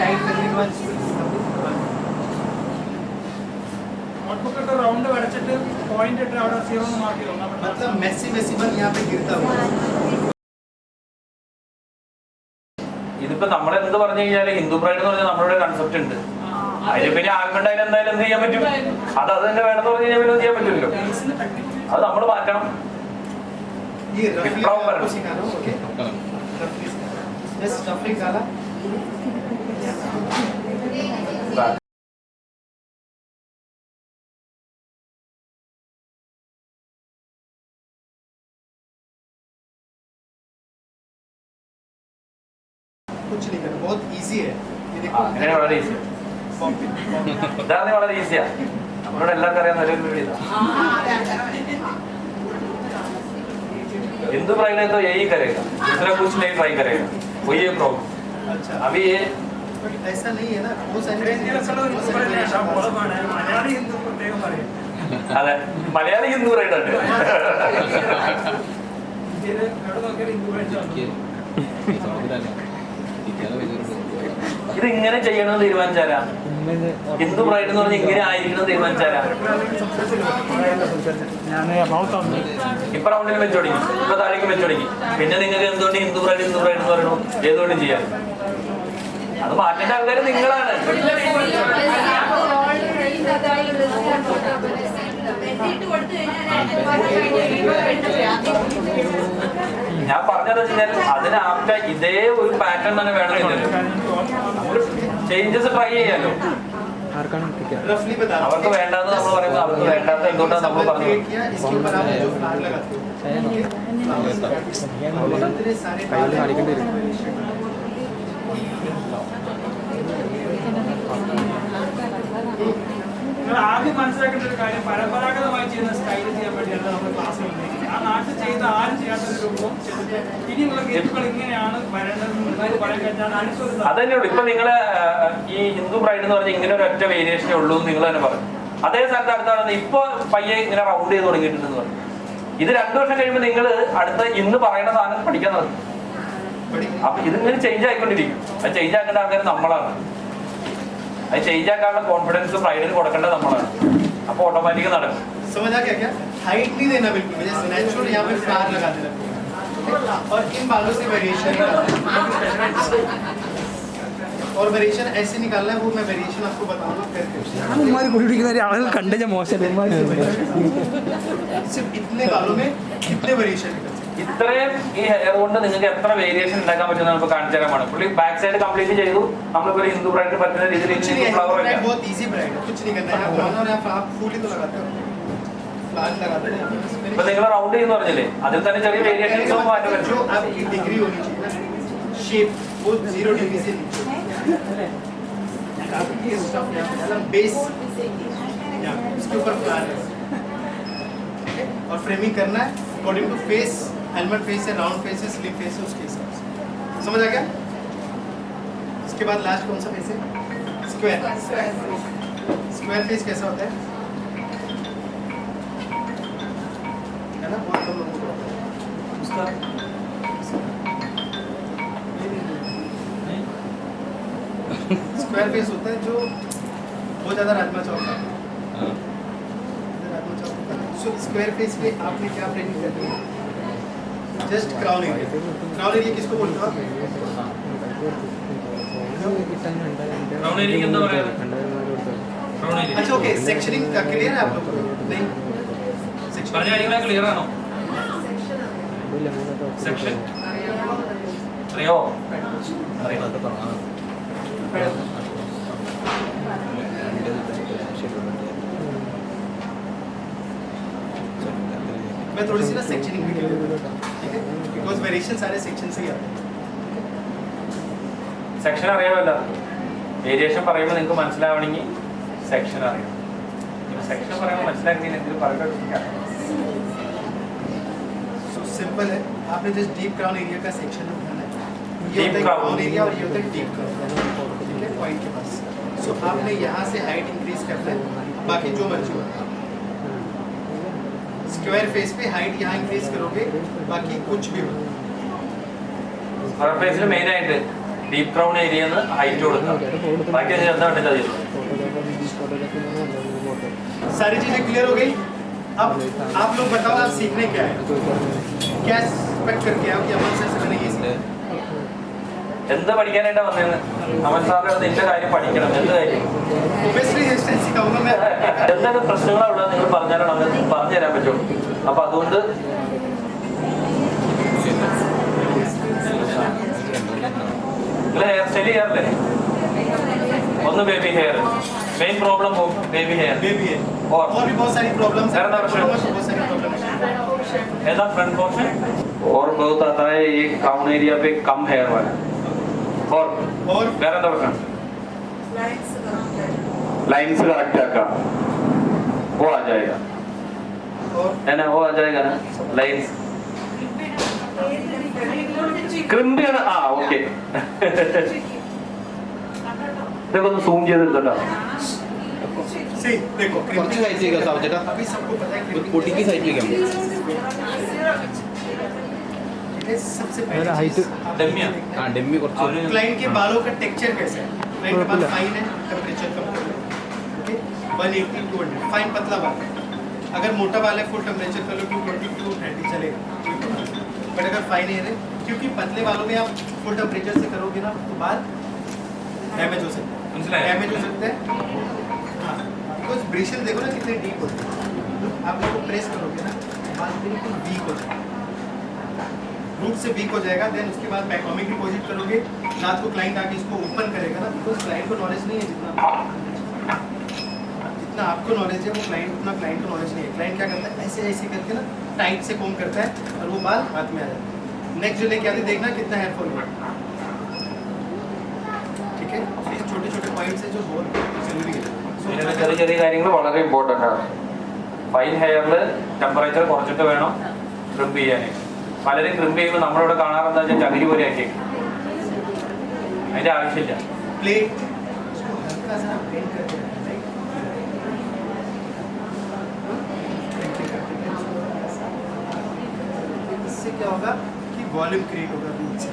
Tight करने के बाद नोटबुक का राउंड वरച്ചിട്ട് पॉइंट ഇട്ട് അവിടെ 0 എന്ന് മാർക്ക് ചെയ്യണം मतलब मेसी बन यहाँ पे गिरता हुआ ഇതിപ്പോ നമ്മൾ എന്ത് പറഞ്ഞു കഴിഞ്ഞാൽ ഹിന്ദു പ്രൈഡ് എന്ന് പറഞ്ഞാൽ നമ്മുടെ കൺസെപ്റ്റ് ഉണ്ട്. അതിന് പിന്നെ ആൽമണ്ടായാലും എന്തായാലും എന്ത് ചെയ്യാൻ പറ്റും? അത് തന്നെ വേണമെന്ന് പറഞ്ഞു കഴിഞ്ഞാൽ പിന്നെ ചെയ്യാൻ പറ്റില്ലല്ലോ. അത് നമ്മൾ മാറ്റണം. വിപ്ലവം വരണം. कुछ नहीं करना, बहुत इजी है ये देखो അങ്ങനെ വളരെ ഈസിയാ. ഇതാണ് വളരെ ഈസിയാ. നമ്മളോട് എല്ലാവർക്കും അറിയാവുന്ന ഒരു വീഡിയോ ഇതാ. हिंदू प्राइड है तो यही करेगा, दूसरा कुछ नहीं ट्राई करेगा. वही है प्रॉब्लम. अच्छा अभी ये ऐसा नहीं है ना वो മലയാളി ഹിന്ദു പ്രത്യേകം പറയും അതെ മലയാളി ഹിന്ദു പ്രൈഡ് ഉണ്ട്. ഇന്ത്യയിൽ എവിടെ നോക്കിയാലും ഹിന്ദു പ്രൈഡ് ഇത് ഇങ്ങനെ ചെയ്യണമെന്ന് തീരുമാനിച്ചാരാ? ഹിന്ദു പ്രൈഡ് എന്ന് പറഞ്ഞാൽ ഇങ്ങനെ ആയിരിക്കണം തീരുമാനിച്ചാരാ? ഇപ്പൊ റൗണ്ടിൽ വെച്ച് തുടങ്ങി, ഇപ്പൊ താഴേക്ക് വെച്ച് തുടങ്ങി. പിന്നെ നിങ്ങൾക്ക് എന്തുകൊണ്ട് ഹിന്ദു പ്രൈഡ് എന്ന് പറയണു? ഏതുകൊണ്ടും ചെയ്യാം. അത് മാറ്റേണ്ട ആൾക്കാർ നിങ്ങളാണ്. ഞാൻ പറഞ്ഞത് വെച്ചാൽ അതിനാപ്റ്റ ഇതേ ഒരു പാറ്റേൺ തന്നെ വേണമെന്നില്ലല്ലോ. ചേഞ്ചസ് ട്രൈ ചെയ്യാലോ. അവർക്ക് വേണ്ടാന്ന് നമ്മൾ പറയുമ്പോൾ അവർക്ക് വേണ്ടാത്ത എന്തുകൊണ്ടാണ് നമ്മൾ പറഞ്ഞത്? നിങ്ങൾ ആദ്യം മനസ്സിലാക്കേണ്ട ഒരു കാര്യം, പരമ്പരാഗതമായി ചെയ്യുന്ന സ്റ്റൈൽ ചെയ്യാൻ വേണ്ടിയാണ് നമ്മൾ ക്ലാസ് വന്നിരിക്കുന്നത്. ആ നാട്ടിൽ ചെയ്ത ആരും ചെയ്യാത്തൊരു രൂപം ചെയ്തിട്ട് ഇനിയുള്ള ഗെയിമുകൾ ഇങ്ങനെയാണ് വരേണ്ടത് പറയാൻ കഴിഞ്ഞാൽ അനുസരിച്ച് അതന്നെയുള്ളൂ. ഇപ്പൊ നിങ്ങള് ഈ ഹിന്ദു പ്രൈഡ് എന്ന് പറഞ്ഞാൽ ഇങ്ങനെ ഒരു ഒറ്റ വേരിയേഷനേ ഉള്ളൂ എന്ന് നിങ്ങൾ തന്നെ പറഞ്ഞു. അതേ സ്ഥലത്ത് അടുത്താണ് ഇപ്പൊ പയ്യെ ഇങ്ങനെ റൗണ്ട് ചെയ്ത് തുടങ്ങിയിട്ടുണ്ടെന്ന് പറഞ്ഞു. ഇത് 2 വർഷം കഴിയുമ്പോൾ നിങ്ങൾ അടുത്ത ഇന്ന് പറയുന്ന സാധനം പഠിക്കാൻ നടക്കും. അപ്പൊ ഇതിങ്ങനെ ചേഞ്ച് ആയിക്കൊണ്ടിരിക്കും. അത് ചേഞ്ച് ആക്കേണ്ട ആൾക്കാർ നമ്മളാണ്. അത് ചേഞ്ച് ആക്കാനുള്ള കോൺഫിഡൻസ് പ്രൈഡിന് കൊടുക്കേണ്ടത് നമ്മളാണ്. അപ്പൊ ഓട്ടോമാറ്റിക് നടക്കും. समझ आ गया क्या? हाइट नहीं देना बिल्कुल, जैसे नेचुरल यहाँ पे फ्लावर लगा देना और इन बालों से वेरिएशन और वेरिएशन ऐसे निकालना है, वो मैं वेरिएशन आपको बताऊंगा फिर. सिर्फ इतने बालों में कितने वेरिएशन ഇത്രയും ഈ ഹെയർ കൊണ്ട് നിങ്ങൾക്ക് എത്ര വേരിയേഷൻ ഉണ്ടാക്കാൻ പറ്റുന്ന നമുക്ക് കാണിച്ചു തരാമാണ്. പുള്ളി ബാക്ക് സൈഡ് കംപ്ലീറ്റ് ചെയ്തു. നമ്മളിപ്പോ ഒരു ഹിന്ദു ബ്രൈഡ് പറ്റുന്ന രീതിയിൽ ഫ്ലവർ വെക്കാം. बहुत इजी ब्राइड है, कुछ नहीं करना है. और आप फूल ही तो लगाते हो, फ्लावर लगाते हैं. ഇപ്പൊ നിങ്ങൾ റൗണ്ട് ചെയ്യുന്ന പറഞ്ഞില്ലേ, അതിൽ തന്നെ ചെറിയ വേരിയേഷൻസ് മാറ്റം വരും. जो आपकी डिग्री होनी चाहिए ना, शेप वो 0 डिग्री से नीचे. आपकी स्टफ यहाँ बेस इसके ऊपर फ्लावर है और फ्रेमिंग करना है according to face. Helmet face है, राउंड फेस है, स्लिप फेस है, उसके हिसाब से. समझ आ गया? इसके बाद लास्ट कौन सा फेस है? स्क्वायर. स्क्वायर फेस कैसा होता है ना? बहुत कम लोगों को होता है उसका. स्क्वायर फेस होता है जो बहुत ज़्यादा राजमा चावल का. सो स्क्वायर फेस पे आपने क्या ट्रेनिंग करनी है? Just crown area. Crown area किसको बोलते हो आप? Round area कितना हो रहा है? Round area. अच्छा ओके, सेक्शनिंग क्लियर है आप लोग को? नहीं പറഞ്ഞാൽ ക്ലിയർ ആണോ? സെക്ഷൻ അറിയോ? मैं थोड़ी सी ना सेक्शनिंग भी क्लियर करूँगा, ठीक है? बिकॉज वेरिएशन सारे सेक्शन से ही आते हैं. സെക്ഷൻ അറിയാമല്ലോ. വേരിയേഷൻ പറയുമ്പോൾ നിങ്ങൾക്ക് മനസ്സിലാവണമെങ്കിൽ സെക്ഷൻ അറിയാം. സെക്ഷൻ പറയുമ്പോൾ മനസ്സിലാക്കി എന്തെങ്കിലും പറയുക. सो सिंपल है, आपने जस्ट डीप क्राउन एरिया का सेक्शन बनाना है. ये Deep होता है crown. क्राउन एरिया और ये होता है डीप क्राउन, ठीक है? पॉइंट के पास. सो आपने यहाँ से हाइट इंक्रीज करना है, बाकी जो मर्जी हो. स्क्वायर फेस पे हाइट यहाँ इंक्रीज करोगे, बाकी कुछ भी हो. ഫേസിൽ മെയിൻ ആയിട്ട് ഡീപ് ക്രൗൺ ഏരിയ ഹൈറ്റ് കൊടുക്കാം. ബാക്കി എന്താ വേണ്ടില്ല ചെയ്യുന്നത്? सारी चीजें क्लियर हो गई. अब आप लोग बताओ आप सीखने क्या है, क्या एक्सपेक्ट करके आओ कि अमन सर से मैंने ये सीखा. എന്ത് പഠിക്കാനായിട്ടാ വന്നേന്ന്? അമൻ സാറിന്റെ നിന്റെ കാര്യം പഠിക്കണം. എന്ത് കാര്യം? Obviously हेयर स्टाइल सिखाऊंगा मैं. എന്തൊക്കെ പ്രശ്നങ്ങളുള്ളത് നിങ്ങൾ പറഞ്ഞാലാണ് അങ്ങനെ പറഞ്ഞു തരാൻ പറ്റും. അപ്പൊ അതുകൊണ്ട് നിങ്ങൾ ഹെയർ സ്റ്റൈൽ ചെയ്യാറില്ലേ? ഒന്ന് ബേബി ഹെയർ, മെയിൻ പ്രോബ്ലम हो बेबी हेयर. बेबी है और भी बहुत सारी प्रॉब्लम्स है. बहुत सारी प्रॉब्लम्स है. ऐसा फ्रंट पोर्शन और बहुत आता है ये क्राउन एरिया पे कम हेयर वाला. और വേറെ എന്താ പ്രശ്നം? लाइन्स करेक्ट आका वो आ जाएगा. है ना, वो आ जाएगा ना लाइन्स. ക്രിമ്പ് ആണ്. ആ ഓക്കെ. देखो तो सूम ചെയ്തെടുത്തോ. सही देखो കുറച്ച് സൈഡ് ചെയ്യുക സാബു ചേട്ടാ. अभी सबको पता है कि പൊട്ടിക്ക് സൈഡ് ചെയ്യാം. ये सबसे पहले हाइट ഡെമ്മിയാ. ആ ഡെമ്മി കുറച്ച് क्लाइंट के बालों का टेक्सचर कैसा है. क्लाइंट के बाल फाइन है, टेम्परेचर कम है. ओके 180 200 फाइन पतला बाल है. अगर मोटा बाल है फुल टेम्परेचर कर लो 220 230 चलेगा. बट अगर फाइन है क्योंकि पतले बालों में आप फुल टेम्परेचर से करोगे ना तो बाल डैमेज हो सकते हैं. डैमेज हो सकते हैं. हाँ बिकॉज ब्रिशल देखो ना कितने डीप होते हैं. आप लोग प्रेस करोगे ना बाल बिल्कुल वीक हो जाएगा, रूट से वीक हो जाएगा. देन उसके बाद बैकोमिक डिपॉजिट करोगे. रात को क्लाइंट आके इसको ओपन करेगा ना, बिकॉज क्लाइंट को नॉलेज नहीं है जितना आपको नॉलेज है वो उतना क्लाइंट को नॉलेज नहीं है. क्लाइंट क्या करता है ऐसे ऐसे करके ना टाइट से कोम करता है और वो बाल हाथ में आ जाता है. नेक्स्ट जो लेके आते देखना कितना हेयर फॉल हुआ. ठीक है, ये छोटे छोटे पॉइंट्स है जो बहुत जरूरी है. ഇതിന്റെ ചെറിയ ചെറിയ കാര്യങ്ങൾ വളരെ ഇമ്പോർട്ടൻ്റ് ആണ്. ഫൈൻ ഹെയറിൽ ടെമ്പറേച്ചർ കുറച്ചിട്ട് വേണം ക്രിമ്പ് ചെയ്യാൻ. പലരും ക്രിമ്പ് ചെയ്യുമ്പോൾ നമ്മളിവിടെ കാണാറെന്താ വെച്ചാൽ ചകിരി പോലെ ആക്കി. അതിന്റെ ആവശ്യമില്ല. प्लेट उसको हल्का सा बेंड करके रखना है. इससे क्या होगा कि वॉल्यूम क्रिएट होगा रूट से.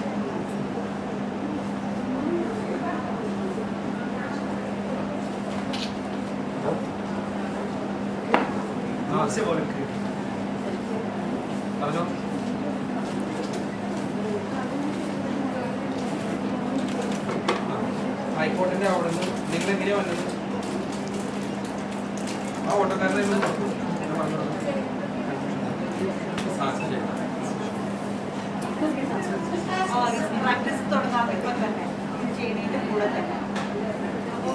रूट से वॉल्यूम क्रिएट പറഞ്ഞോ. ഹൈക്കോർട്ടിന്റെ അവിടെ നിന്ന് നിങ്ങൾ എങ്ങനെയാ വന്നത്? ആ ഓട്ടക്കാരനെ ഒന്ന് നോക്കൂ. ഞാൻ പറഞ്ഞോളാം. ആ ശരി. പ്രാക്ടീസ് തുടങ്ങാം ഇപ്പം തന്നെ ചെയ്യുന്നതിൻ്റെ കൂടെ തന്നെ. അപ്പോൾ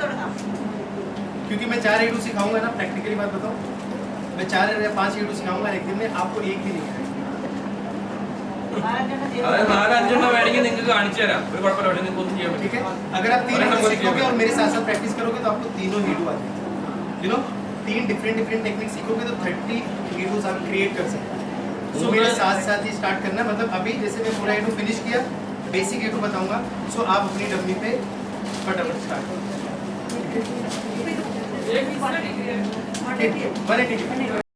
തുടങ്ങാം. क्योंकि मैं 4 एडू सिखाऊंगा ना, प्रैक्टिकली बात बताऊं, मैं 4 या 5 एडू सिखाऊंगा एक दिन में, आपको एक भी नहीं आएगा. അതായത് 4-5 വേണമെങ്കിൽ നിങ്ങൾക്ക് കാണിച്ചു തരാം. ഒരു കുഴപ്പമില്ല. പക്ഷേ നിങ്ങൾക്ക് ഒന്നും ചെയ്യാൻ ठीक പറ്റില്ല. है, अगर आप 3 एडू सीखोगे और मेरे साथ साथ प्रैक्टिस करोगे तो आपको तीनों एडू आ जाएंगे. यू नो 3 डिफरेंट टेक्निक सीखोगे तो 30 एडूज आप क्रिएट कर सकते हैं. सो मेरे साथ साथ ही स्टार्ट करना. मतलब अभी जैसे मैं पूरा एडू फिनिश किया, बेसिक एडू बताऊंगा. सो आप अपनी डब्बी पे फटाफट स्टार्ट करो. ठीक है, 180 डिग्री